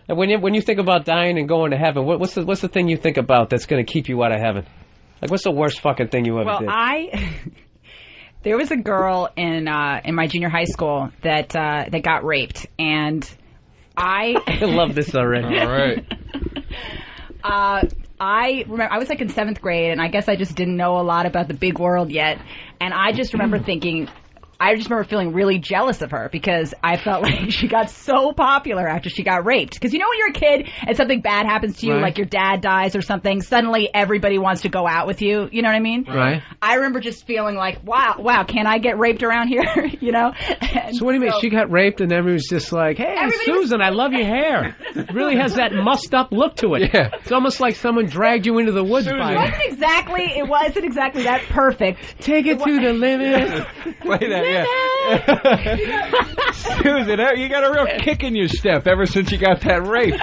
And when you think about dying and going to heaven, what's the thing you think about that's going to keep you out of heaven? Like, what's the worst fucking thing you ever did? There was a girl in my junior high school that got raped, and I love this already. All right. I remember I was like in 7th grade, and I guess I just didn't know a lot about the big world yet, and I just remember feeling really jealous of her because I felt like she got so popular after she got raped. Because you know when you're a kid and something bad happens to you, like your dad dies or something, suddenly everybody wants to go out with you. You know what I mean? Right. I remember just feeling like, wow, can I get raped around here? You know? And so what do you mean? She got raped and everyone's just like, hey, Susan, I love your hair. It really has that mussed up look to it. Yeah. It's almost like someone dragged you into the woods by it. It wasn't exactly that perfect. Take it to the limit. Play that. Yeah. Susan, you got a real kick in your step ever since you got that rape.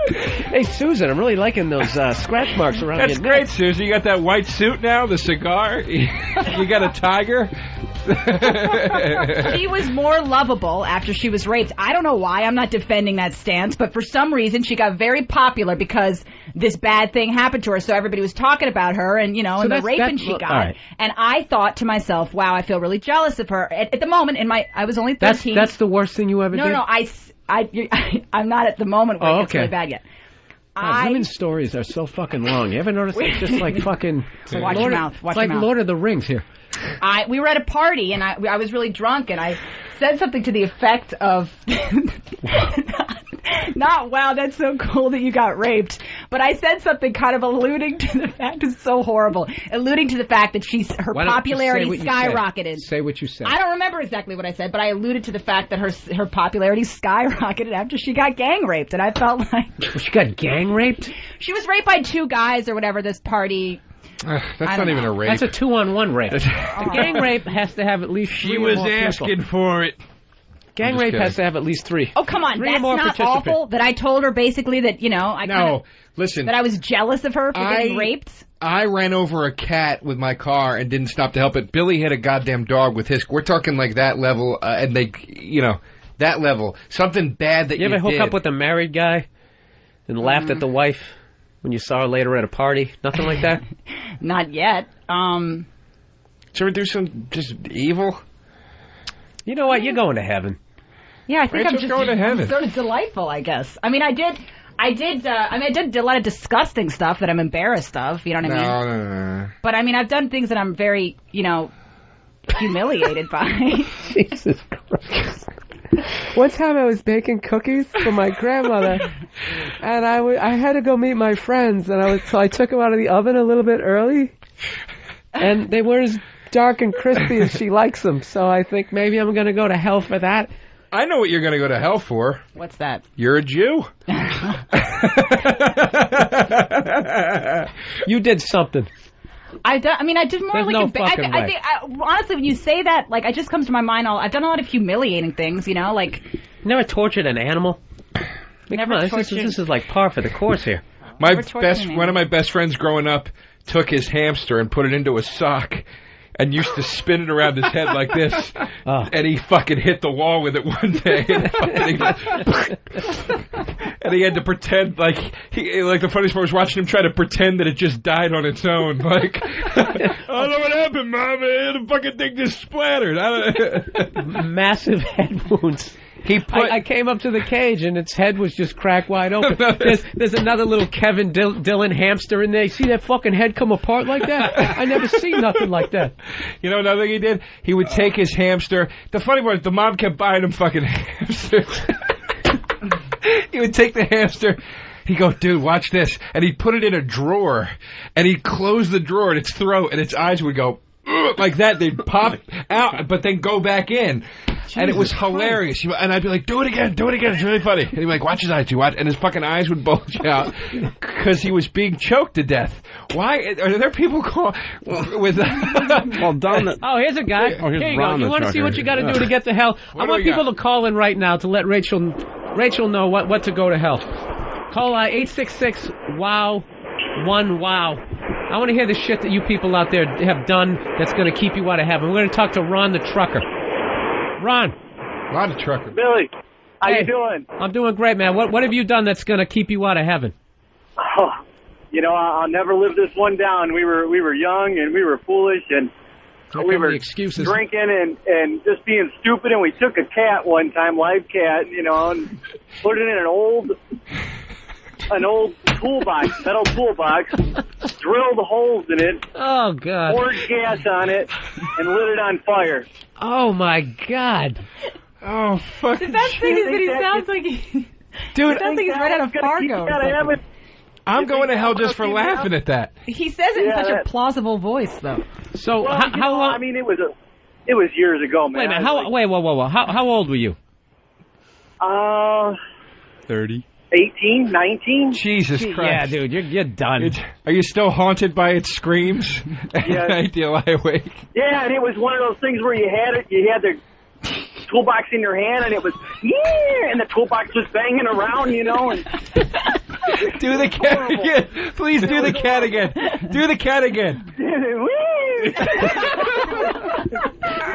Hey, Susan, I'm really liking those scratch marks around your neck. That's great, Susan. You got that white suit now, the cigar. You got a tiger. She was more lovable after she was raped. I don't know why. I'm not defending that stance, but for some reason she got very popular because this bad thing happened to her. So everybody was talking about her and, and the raping she got. Right. And I thought to myself, wow, I feel really jealous of her. At the moment, I was only 13. That's the worst thing you ever did? No, I'm not at the moment where it's really bad yet. God, women's stories are so fucking long. You ever notice it's just like fucking... Watch your mouth. It's like Lord of the Rings here. We were at a party, and I was really drunk, and I said something to the effect of... Not, wow, that's so cool that you got raped. But I said something kind of alluding to the fact, it's so horrible, alluding to the fact that her popularity skyrocketed. Say what you said. I don't remember exactly what I said, but I alluded to the fact that her popularity skyrocketed after she got gang raped. And I felt like... She got gang raped? She was raped by 2 guys or whatever, this party... That's not even a rape. That's a 2-on-1 rape. The gang rape has to have at least 3 She was asking for it. Gang rape has to have at least 3. Oh, come on. That's not awful that I told her basically that, listen. That I was jealous of her for getting raped. I ran over a cat with my car and didn't stop to help it. Billy hit a goddamn dog with his... We're talking like that level, and they, that level. Something bad that you did. You ever hook up with a married guy and laughed at the wife when you saw her later at a party? Nothing like that? Not yet. Did you ever do some just evil? You know what? You're going to heaven. Yeah, I think I'm just going to heaven. Sort of delightful, I guess. I mean, I did a lot of disgusting stuff that I'm embarrassed of. You know what I mean? No. But I mean, I've done things that I'm very, humiliated by. Jesus Christ. One time I was baking cookies for my grandmother, and I had to go meet my friends, and so I took them out of the oven a little bit early, and they weren't as dark and crispy as she likes them. So I think maybe I'm going to go to hell for that. I know what you're going to go to hell for. What's that? You're a Jew. You did something. I did more There's like no fucking way. I think honestly, when you say that, like, it just comes to my mind. I've done a lot of humiliating things, like. Never tortured an animal. Never tortured. This is like par for the course here. One of my best friends growing up took his hamster and put it into a sock and used to spin it around his head like this. And he fucking hit the wall with it one day. And he had to pretend like the funniest part was watching him try to pretend that it just died on its own. Like, I don't know what happened, Mom. The fucking thing just splattered. Massive head wounds. I came up to the cage and its head was just cracked wide open. There's another little Kevin Dillon hamster in there. You see that fucking head come apart like that? I never seen nothing like that. You know another thing he did? He would take his hamster. The funny part is the mom kept buying him fucking hamsters. He would take the hamster. He'd go, dude, watch this. And he'd put it in a drawer. And he'd close the drawer in its throat. And its eyes would go like that. They'd pop out, but then go back in. Jesus, and it was hilarious. And I'd be like, do it again. It's really funny. And he'd be like, watch his eyes, watch. And his fucking eyes would bulge out because he was being choked to death. Why? Are there people with... Well, Don... here's a guy. Here you go. You want to see what you got to do to get to hell? I want people to call in right now to let Rachel know what to go to hell. Call 866-WOW-1-WOW. I want to hear the shit that you people out there have done that's going to keep you out of heaven. We're going to talk to Ron the trucker. Ron the trucker. Billy. How you doing? I'm doing great, man. What have you done that's going to keep you out of heaven? Oh, I'll never live this one down. We were young and we were foolish and we were excuses. drinking and just being stupid. And we took a cat one time, live cat, and put it in an old toolbox, metal toolbox, drilled holes in it. Oh, God. Poured gas on it and lit it on fire. Oh, my God. Oh, fuck. The best thing is that he sounds like Dude, it sounds like he's right out of Fargo. I'm going to hell just for laughing at that. He says it in such a plausible voice, though. So, how long? I mean, it was years ago, man. Wait a minute. Whoa. How old were you? 30. 18, 19. Jesus Christ. Yeah, dude, you're done. Are you still haunted by its screams? Yes. Night do you lie awake? Yeah, and it was one of those things where you had the toolbox in your hand, and it was, and the toolbox was banging around, and do the cat again. Please do the cat again. Do the cat again.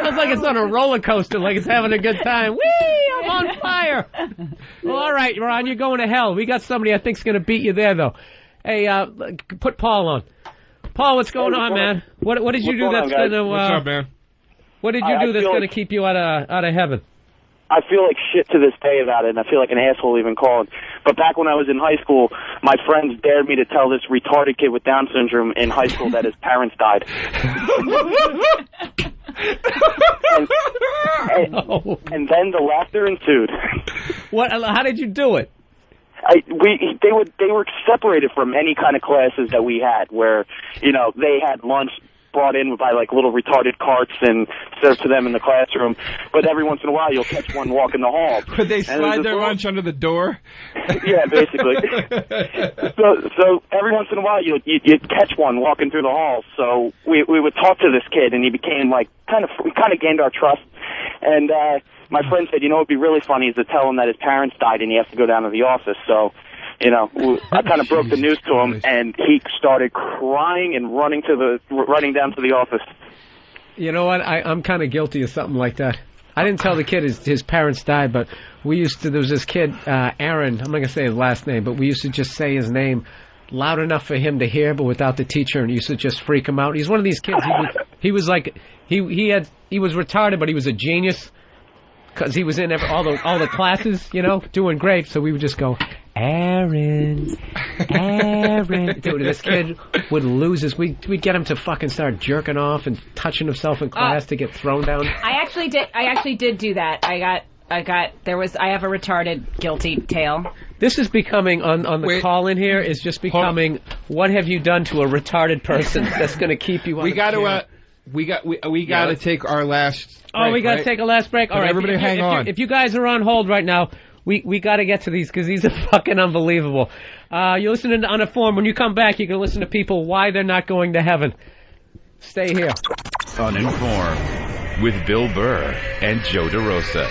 Sounds like it's on a roller coaster, like it's having a good time. Whee! I'm on fire. Well, all right, Ron, you're going to hell. We got somebody I think's going to beat you there, though. Hey, put Paul on. Paul, what's going on, man? What did you do that's going to? What's up, man? What did you do that's going to keep you out of heaven? I feel like shit to this day about it, and I feel like an asshole even calling. But back when I was in high school, my friends dared me to tell this retarded kid with Down syndrome in high school that his parents died. and then the laughter ensued. What? How did you do it? They were separated from any kind of classes that we had, where they had lunch brought in by like little retarded carts and served to them in the classroom. But every once in a while, you'll catch one walking the hall. Could they slide their lunch under the door? Yeah, basically. so every once in a while, you'd catch one walking through the hall. So we would talk to this kid, and he became like kind of gained our trust. And my friend said, it'd be really funny is to tell him that his parents died and he has to go down to the office. So. I kind of broke the news to him, and he started crying and running down to the office. You know what? I'm kind of guilty of something like that. I didn't tell the kid his parents died, but there was this kid, Aaron, I'm not going to say his last name, but we used to just say his name loud enough for him to hear, but without the teacher, and used to just freak him out. He's one of these kids. He was like, he was retarded, but he was a genius because he was in all the classes, doing great. So we would just go, Aaron. Dude, this kid would lose his. We'd get him to fucking start jerking off and touching himself in class to get thrown down. I actually did do that. I have a retarded guilty tale. This is becoming on the call in here is just becoming what have you done to a retarded person that's going to keep you on. We got to take our last break, we got to take a last break. All right, everybody hang on. If you guys are on hold right now, we got to get to these because these are fucking unbelievable. You're listening to Uninformed. When you come back, you can listen to people why they're not going to heaven. Stay here. Uninformed with Bill Burr and Joe DeRosa.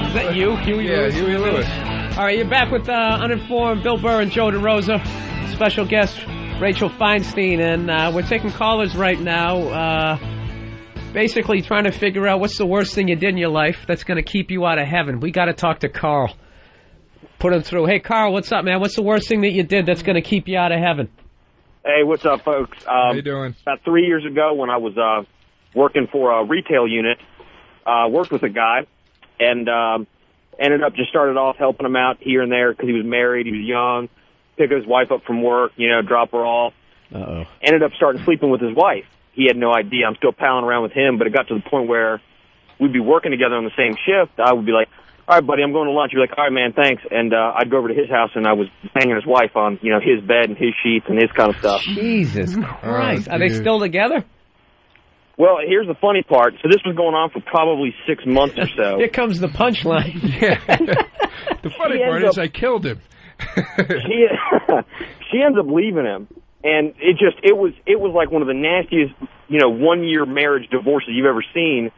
Is that you? Huey Lewis. All right, you're back with Uninformed, Bill Burr and Joe DeRosa. Special guest, Rachel Feinstein, and we're taking callers right now, basically trying to figure out what's the worst thing you did in your life that's going to keep you out of heaven. We got to talk to Carl. Put him through. Hey, Carl, what's up, man? What's the worst thing that you did that's going to keep you out of heaven? Hey, what's up, folks? How you doing? About 3 years ago when I was working for a retail unit, worked with a guy, and ended up just started off helping him out here and there because he was married, he was young, pick his wife up from work, drop her off. Uh-oh. Ended up starting sleeping with his wife. He had no idea. I'm still palling around with him, but it got to the point where we'd be working together on the same shift. I would be like, all right, buddy, I'm going to lunch. He'd be like, all right, man, thanks. And I'd go over to his house, and I was banging his wife on, his bed and his sheets and his kind of stuff. Jesus Christ. Are they still together? Well, here's the funny part. So this was going on for probably 6 months or so. Here comes the punchline. Yeah. The funny part is I killed him. She ends up leaving him. And it was like one of the nastiest, 1 year marriage divorces you've ever seen.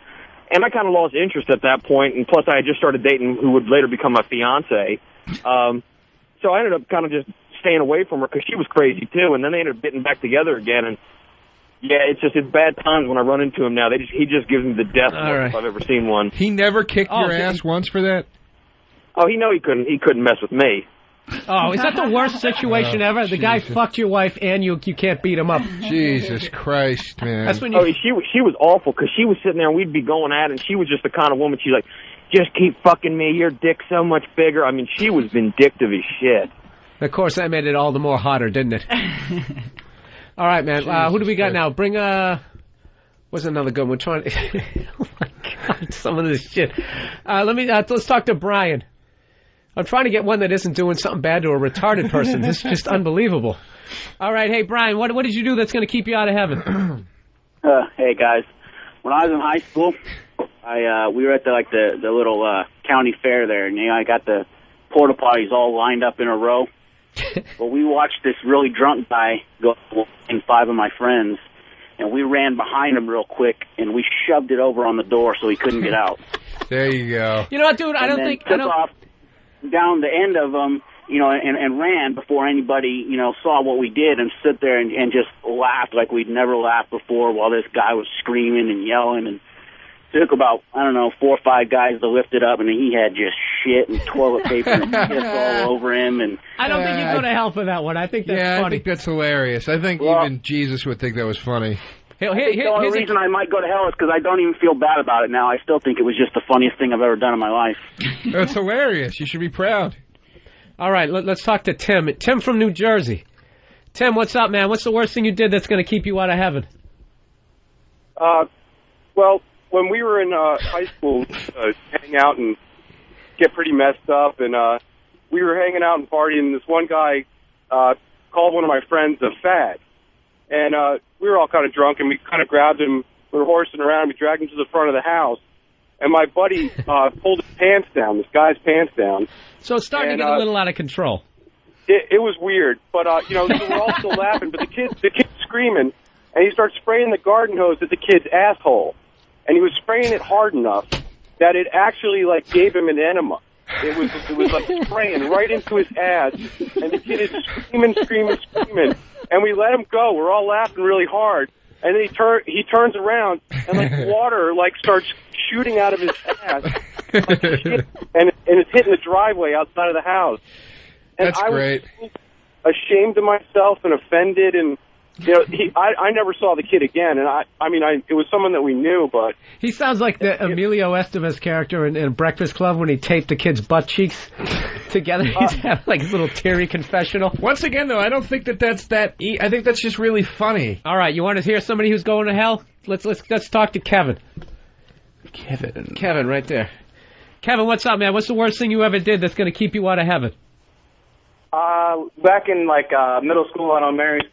And I kind of lost interest at that point. And plus I had just started dating who would later become my fiance. So I ended up kind of just staying away from her because she was crazy too. And then they ended up getting back together again. And yeah, it's bad times when I run into him now. He just gives me the death look if I've ever seen one. He never kicked your ass once for that? Oh, he couldn't mess with me. Oh, is that the worst situation ever? The guy fucked your wife and you can't beat him up. Jesus Christ, man. That's when she was awful because she was sitting there and we'd be going at it, and she was just the kind of woman, she's like, just keep fucking me, your dick's so much bigger. I mean, she was vindictive as shit. Of course, that made it all the more hotter, didn't it? All right, man. Who do we got now? Bring what's another good one? We're trying. Oh my God, some of this shit. Let's talk to Brian. I'm trying to get one that isn't doing something bad to a retarded person. This is just unbelievable. All right, hey Brian, what did you do that's going to keep you out of heaven? Hey guys, when I was in high school, we were at the little county fair there, and I got the porta potties all lined up in a row. Well, we watched this really drunk guy go in 5 of my friends, and we ran behind him real quick, and we shoved it over on the door so he couldn't get out. There you go. You know what, dude? I don't think off down the end of them, and ran before anybody, saw what we did, and stood there and just laughed like we'd never laughed before while this guy was screaming and yelling. And it took about, 4 or 5 guys to lift it up, and he had just shit and toilet paper and piss all over him. And I don't think you'd go to hell for that one. I think that's funny. I think that's hilarious. I think even Jesus would think that was funny. The only reason I might go to hell is because I don't even feel bad about it now. I still think it was just the funniest thing I've ever done in my life. That's hilarious. You should be proud. All right, let's talk to Tim. Tim from New Jersey. Tim, what's up, man? What's the worst thing you did that's going to keep you out of heaven? Well, when we were in high school, hang out and get pretty messed up, and we were hanging out and partying, and this one guy called one of my friends a fag. And we were all kind of drunk, and we kind of grabbed him. We were horsing around. We dragged him to the front of the house. And my buddy pulled his pants down, this guy's pants down. So it's starting to get a little out of control. It was weird. But, so we're all still laughing. But the kid's screaming, and he starts spraying the garden hose at the kid's asshole. And he was spraying it hard enough that it actually, gave him an enema. It was like spraying right into his ass. And the kid is screaming. And we let him go. We're all laughing really hard. And then he turns around, and water starts shooting out of his ass. And it's hitting the driveway outside of the house. And That's great. I was ashamed of myself and offended, and I never saw the kid again, and it was someone that we knew, but he sounds like the Emilio Estevez character in Breakfast Club when he taped the kid's butt cheeks together. He's having his little teary confessional. Once again, though, I don't think that's that. I think that's just really funny. All right, you want to hear somebody who's going to hell? Let's talk to Kevin. Kevin, right there. Kevin, what's up, man? What's the worst thing you ever did that's going to keep you out of heaven? Back in middle school and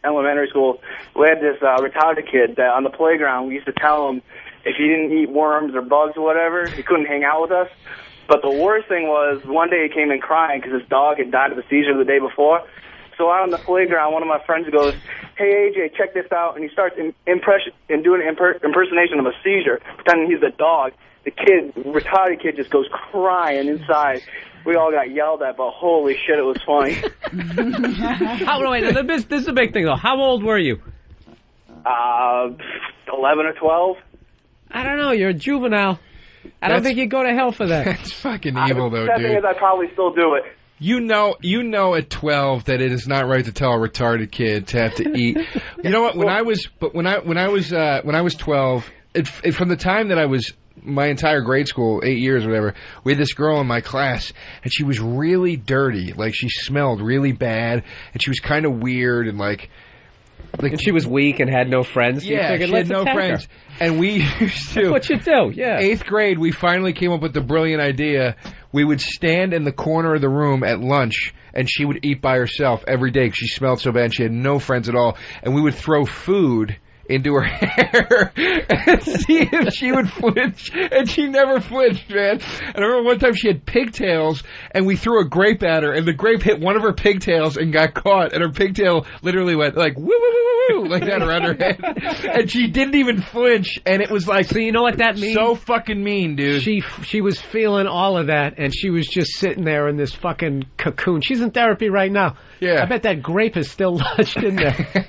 elementary school, we had this retarded kid that on the playground we used to tell him if he didn't eat worms or bugs or whatever, he couldn't hang out with us. But the worst thing was one day he came in crying because his dog had died of a seizure the day before. So out on the playground, one of my friends goes, "Hey AJ, check this out," and he starts doing an impersonation of a seizure, pretending he's the dog. The retarded kid, just goes crying inside. We all got yelled at, but holy shit, it was funny. This is a big thing, though. How old were you? 11 or 12. I don't know. You're a juvenile. I don't think you'd go to hell for that. That's fucking evil, though, dude. The thing is, I'd probably still do it. You know at 12 that it is not right to tell a retarded kid to have to eat. You know what? When I was 12, from the time that I was my entire grade school, 8 years or whatever, we had this girl in my class, and she was really dirty. She smelled really bad, and she was kind of weird, and and she was weak and had no friends. Yeah, she had no friends. Her. And we used to... That's what you do, yeah. 8th grade, we finally came up with the brilliant idea. We would stand in the corner of the room at lunch, and she would eat by herself every day because she smelled so bad and she had no friends at all. And we would throw food into her hair and see if she would flinch, and she never flinched, man. And I remember one time she had pigtails, and we threw a grape at her, and the grape hit one of her pigtails and got caught, and her pigtail literally went woo, woo, woo, woo, woo, like that around her head. And she didn't even flinch, and it was like, so you know what that means? So fucking mean, dude. She was feeling all of that, and she was just sitting there in this fucking cocoon. She's in therapy right now. Yeah. I bet that grape is still lodged in there.